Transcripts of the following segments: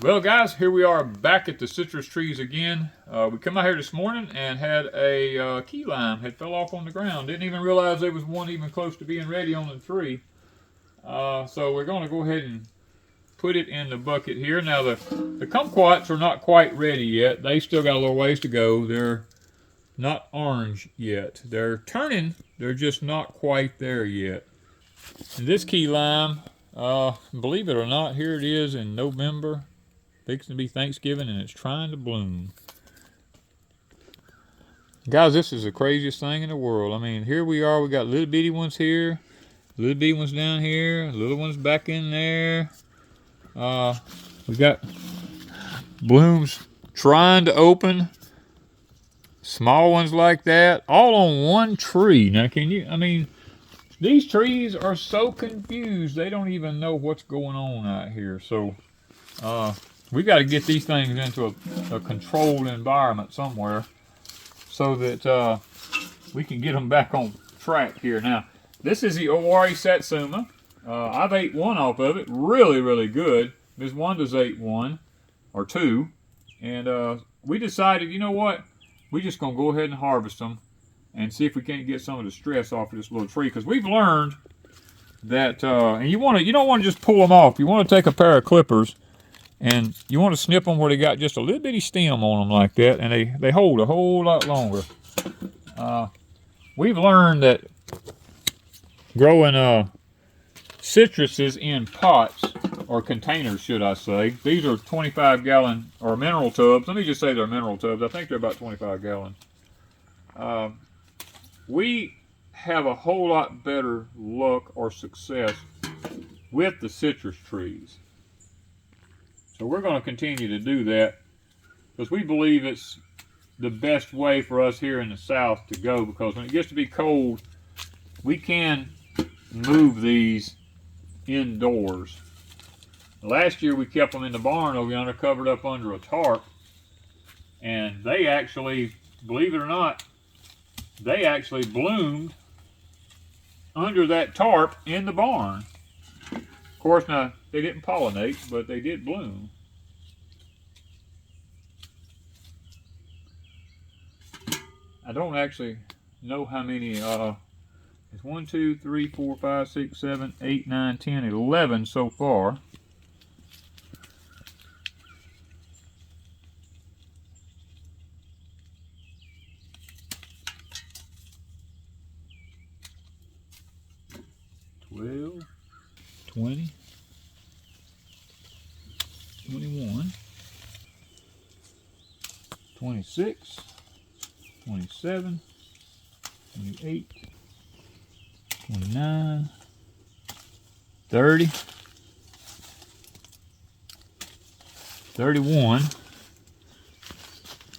Well guys, here we are back at the citrus trees again. We come out here this morning and had a key lime had fell off on the ground. Didn't even realize there was one even close to being ready on the tree. So we're going to go ahead and put it in the bucket here. Now the kumquats are not quite ready yet. They still got a little ways to go. They're not orange yet. They're turning, they're just not quite there yet. And this key lime, believe it or not, here it is in November. Fixing to be Thanksgiving and it's trying to bloom. Guys, this is the craziest thing in the world. I mean, here we are, we got little bitty ones here, little bitty ones down here, little ones back in there. We got blooms trying to open, small ones like that, all on one tree. Now can you, I mean, these trees are so confused, they don't even know what's going on out here. So, we got to get these things into a controlled environment somewhere so that we can get them back on track here. Now, this is the Owari Satsuma. I've ate one off of it. Really, really good. Ms. Wanda's ate one or two. And we decided, you know what? We're just going to go ahead and harvest them and see if we can't get some of the stress off of this little tree. Because we've learned that, and you don't want to just pull them off. You want to take a pair of clippers and you want to snip them where they got just a little bitty stem on them like that, and they hold a whole lot longer. We've learned that growing citruses in pots, or containers should I say, these are 25-gallon, or mineral tubs. Let me just say they're mineral tubs. I think they're about 25 gallons. We have a whole lot better luck or success with the citrus trees. So we're going to continue to do that because we believe it's the best way for us here in the South to go, because when it gets to be cold, we can move these indoors. Last year we kept them in the barn over yonder, covered up under a tarp, and they actually, believe it or not, they actually bloomed under that tarp in the barn. Of course, now, they didn't pollinate, but they did bloom. I don't actually know how many, it's 1, 2, 3, 4, 5, 6, 7, 8, 9, 10, 11 so far. $12, $20, $21, $26, $27, $28, $29, $30, $31.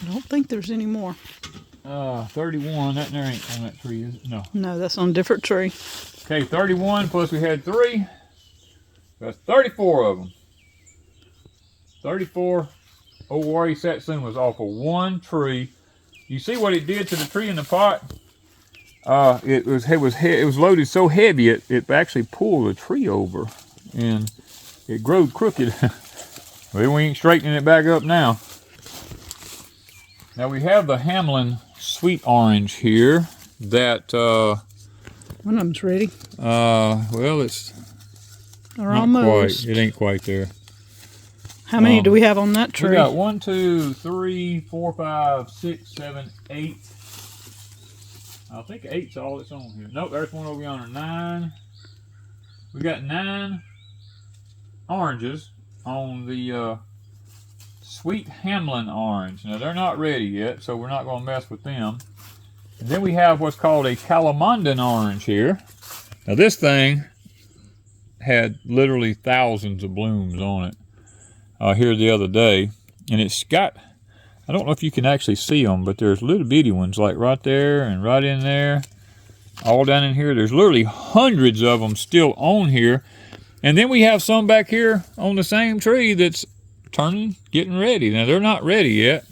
I don't think there's any more. 31, that there ain't on that tree, is it? No. No, that's on a different tree. Okay, 31 plus we had 3. That's 34 of them. 34 Owari Satsumas off of one tree. You see what it did to the tree in the pot? It was loaded so heavy it actually pulled the tree over, and it growed crooked. Well, we ain't straightening it back up now. Now we have the Hamlin Sweet Orange here that one of them's ready. Well, it's or not almost. quite. It ain't quite there. How many do we have on that tree? We got 1, 2, 3, 4, 5, 6, 7, 8. I think 8's all that's on here. Nope, there's one over yonder. 9. We got 9 oranges on the Sweet Hamlin Orange. Now they're not ready yet, so we're not going to mess with them. And then we have what's called a Calamandan Orange here. Now this thing had literally thousands of blooms on it here the other day, and it's got, I don't know if you can actually see them, but there's little bitty ones like right there and right in there, all down in here. There's literally hundreds of them still on here. And then we have some back here on the same tree that's turning, getting ready. Now they're not ready yet.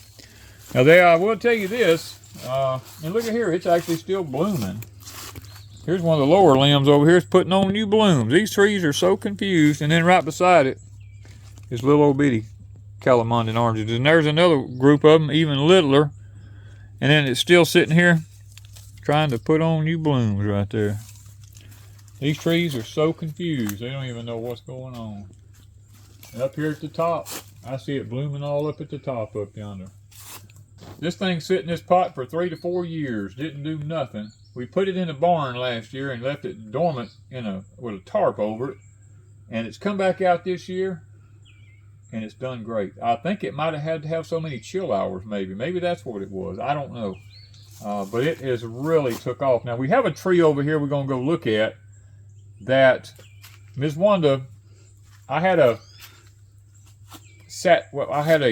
Now I will tell you this, and look at here, it's actually still blooming. Here's one of the lower limbs over here. It's putting on new blooms. These trees are so confused. And then right beside it is little old bitty Calimandan oranges. And there's another group of them, even littler. And then it's still sitting here trying to put on new blooms right there. These trees are so confused. They don't even know what's going on. And up here at the top, I see it blooming all up at the top up yonder. This thing sit in this pot for 3 to 4 years. Didn't do nothing. We put it in a barn last year and left it dormant with a tarp over it. And it's come back out this year. And it's done great. I think it might have had to have so many chill hours maybe. Maybe that's what it was. I don't know. But it has really took off. Now we have a tree over here we're going to go look at that Ms. Wanda, I had a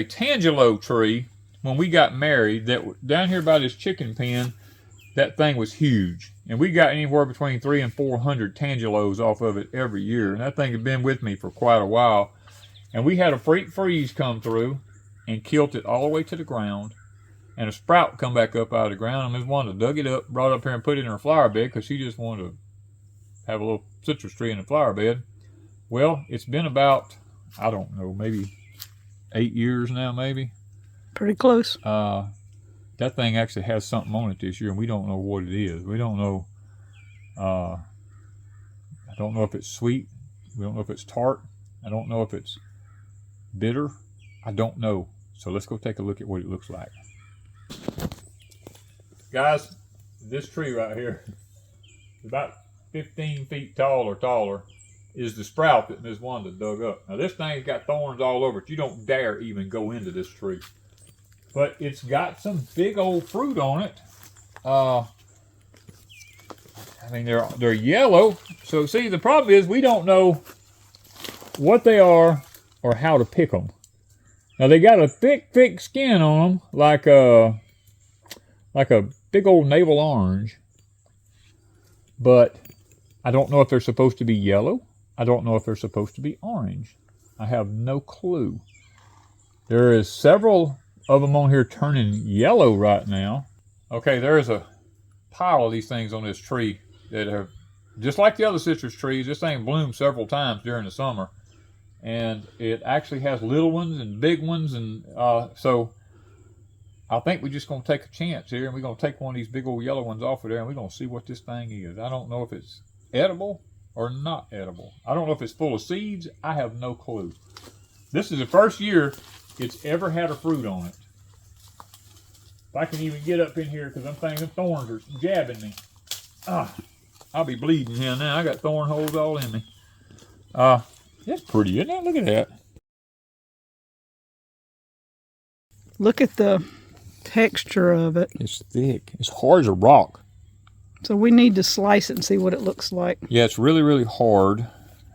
tangelo tree when we got married that down here by this chicken pen, that thing was huge. And we got anywhere between 300 and 400 tangelos off of it every year. And that thing had been with me for quite a while. And we had a freeze come through and killed it all the way to the ground. And a sprout come back up out of the ground. And Ms. Wanda dug it up, brought it up here and put it in her flower bed because she just wanted to have a little citrus tree in the flower bed. Well, it's been about, I don't know, maybe 8 years now, maybe. Pretty close. That thing actually has something on it this year, and we don't know what it is. We don't know. I don't know if it's sweet. We don't know if it's tart. I don't know if it's bitter. I don't know. So let's go take a look at what it looks like. Guys, this tree right here, about 15 feet tall or taller, is the sprout that Ms. Wanda dug up. Now this thing's got thorns all over it. You don't dare even go into this tree. But it's got some big old fruit on it. I mean, they're yellow. So see, the problem is we don't know what they are or how to pick them. Now they got a thick skin on them, like a big old navel orange. But I don't know if they're supposed to be yellow. I don't know if they're supposed to be orange. I have no clue. There is several of them on here turning yellow right now. Okay, there is a pile of these things on this tree that have, just like the other citrus trees, this thing bloomed several times during the summer. And it actually has little ones and big ones. And so I think we're just going to take a chance here, and we're going to take one of these big old yellow ones off of there, and we're going to see what this thing is. I don't know if it's edible or not edible. I don't know if it's full of seeds. I have no clue. This is the first year it's ever had a fruit on it. If I can even get up in here, because I'm thinking thorns are jabbing me. I'll be bleeding here now. I got thorn holes all in me. That's pretty, isn't it? Look at that. Look at the texture of it. It's thick. It's hard as a rock. So we need to slice it and see what it looks like. Yeah, it's really, really hard.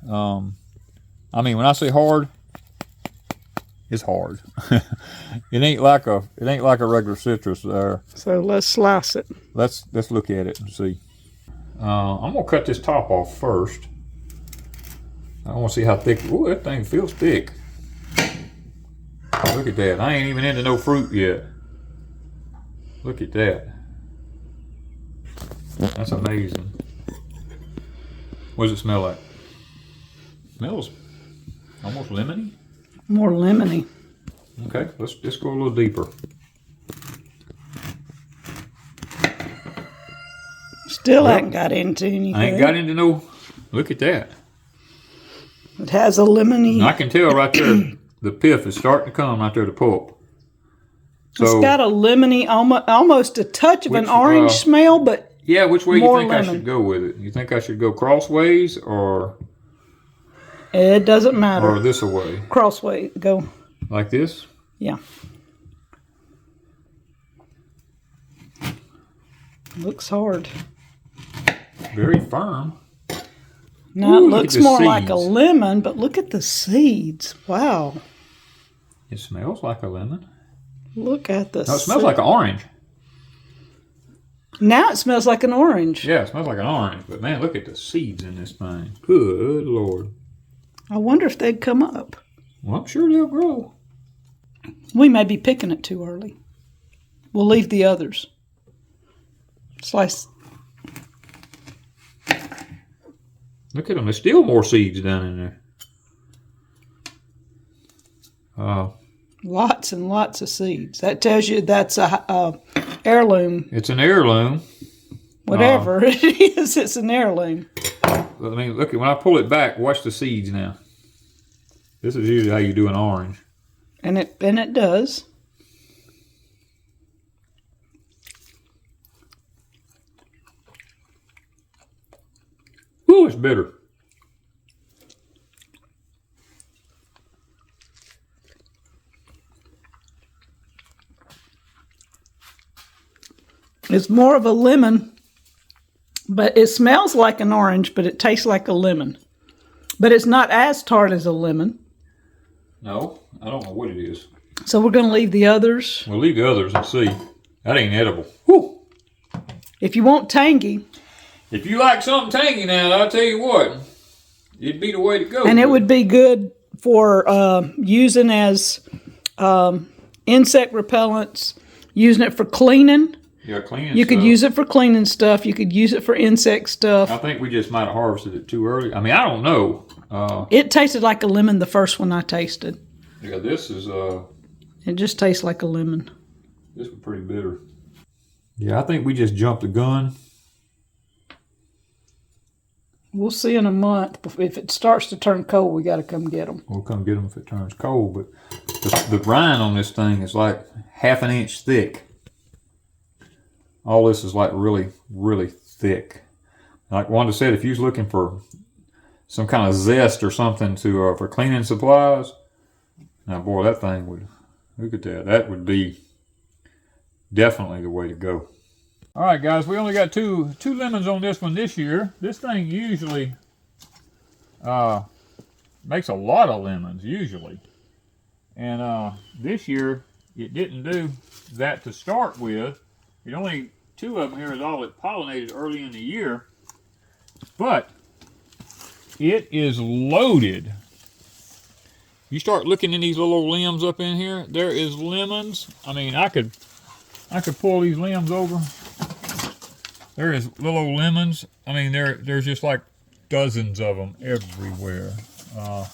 I mean, when I say hard, it's hard. It ain't like a regular citrus there. So let's slice it. Let's look at it and see. I'm gonna cut this top off first. I want to see how thick. Ooh, that thing feels thick. Look at that. I ain't even into no fruit yet. Look at that. That's amazing. What does it smell like? Smells almost lemony. More lemony. Okay, let's just go a little deeper. Still ain't got into anything. I ain't got into no. Look at that. It has a lemony. And I can tell right there, the pith is starting to come right there, the pulp. So, it's got a lemony, almost a touch of an orange smell, but yeah, which way you think lemon. I should go with it? You think I should go crossways or? It doesn't matter. Or this away? Crossway, go. Like this? Yeah. Looks hard. Very firm. Now Ooh, it looks more like a lemon, but look at the seeds. Wow. It smells like a lemon. Look at the No, it smells like an orange. Now it smells like an orange. Yeah, it smells like an orange. But man, look at the seeds in this thing. Good Lord. I wonder if they'd come up. Well, I'm sure they'll grow. We may be picking it too early. We'll leave the others. Slice. Look at them. There's still more seeds down in there. Lots and lots of seeds. That tells you that's a heirloom. It's an heirloom. Whatever it is, it's an heirloom. I mean, look, when I pull it back, watch the seeds now. This is usually how you do an orange. And it does. Ooh, it's bitter. It's more of a lemon, but it smells like an orange, but it tastes like a lemon. But it's not as tart as a lemon. No, I don't know what it is. So we're going to leave the others. We'll leave the others and see. That ain't edible. Whew. If you want tangy. If you like something tangy now, I'll tell you what. It'd be the way to go. And it would be good for using as insect repellents, using it for cleaning. Yeah, cleaning You stuff. could use it for cleaning stuff. You could use it for insect stuff. I think we just might have harvested it too early. I mean, I don't know. It tasted like a lemon the first one I tasted. Yeah, this is It just tastes like a lemon. this was pretty bitter. Yeah, I think we just jumped the gun. We'll see in a month. If it starts to turn cold, we got to come get them. We'll come get them if it turns cold. But the rind on this thing is like half an inch thick. All this is like really, really thick. Like Wanda said, if you was looking for some kind of zest or something to for cleaning supplies, now boy, that thing would, look at that. That would be definitely the way to go. All right, guys, we only got two lemons on this one this year. This thing usually makes a lot of lemons, usually. And this year, it didn't do that to start with. It only 2 of them here is all it pollinated early in the year. But it is loaded. You start looking in these little limbs up in here, there is lemons. I mean, I could pull these limbs over. There is little lemons. I mean, there's just like dozens of them everywhere. The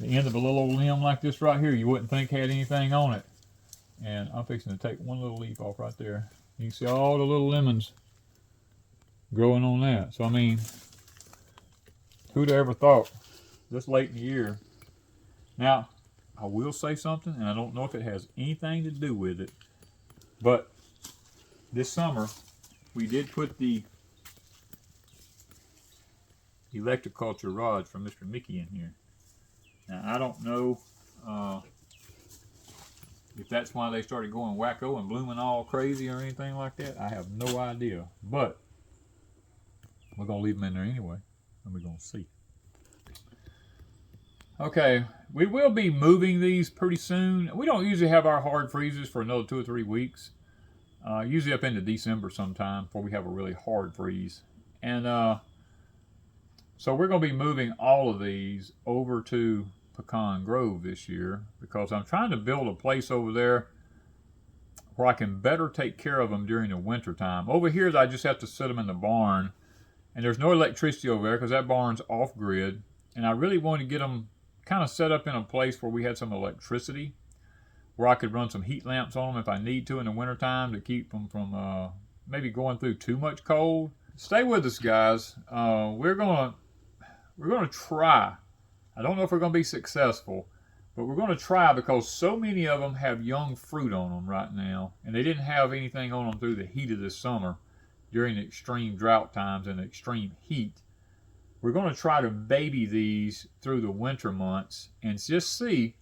end of a little limb like this right here, you wouldn't think had anything on it. And I'm fixing to take one little leaf off right there. You can see all the little lemons growing on that. So, I mean, who'd ever thought this late in the year? Now, I will say something, and I don't know if it has anything to do with it, but this summer, we did put the electroculture rods from Mr. Mickey in here. Now, I don't know if that's why they started going wacko and blooming all crazy or anything like that. I have no idea. But we're going to leave them in there anyway, and we're going to see. Okay, we will be moving these pretty soon. We don't usually have our hard freezes for another 2 or 3 weeks. Usually up into December sometime before we have a really hard freeze. And so we're going to be moving all of these over to Pecan Grove this year because I'm trying to build a place over there where I can better take care of them during the winter time. Over here, I just have to set them in the barn, and there's no electricity over there because that barn's off grid. And I really want to get them kind of set up in a place where we had some electricity, where I could run some heat lamps on them if I need to in the wintertime to keep them from maybe going through too much cold. Stay with us, guys. We're gonna try. I don't know if we're gonna be successful, but we're gonna try because so many of them have young fruit on them right now, and they didn't have anything on them through the heat of this summer during the extreme drought times and the extreme heat. We're gonna try to baby these through the winter months and just see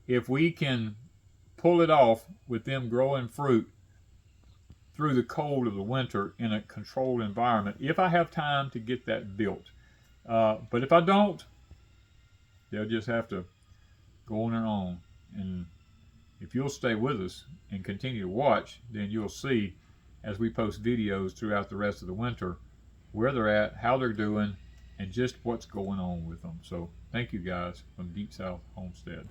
if we can pull it off with them growing fruit through the cold of the winter in a controlled environment, if I have time to get that built. But if I don't, they'll just have to go on their own. And if you'll stay with us and continue to watch, then you'll see as we post videos throughout the rest of the winter where they're at, how they're doing, and just what's going on with them. So thank you guys from Deepsouth Homestead.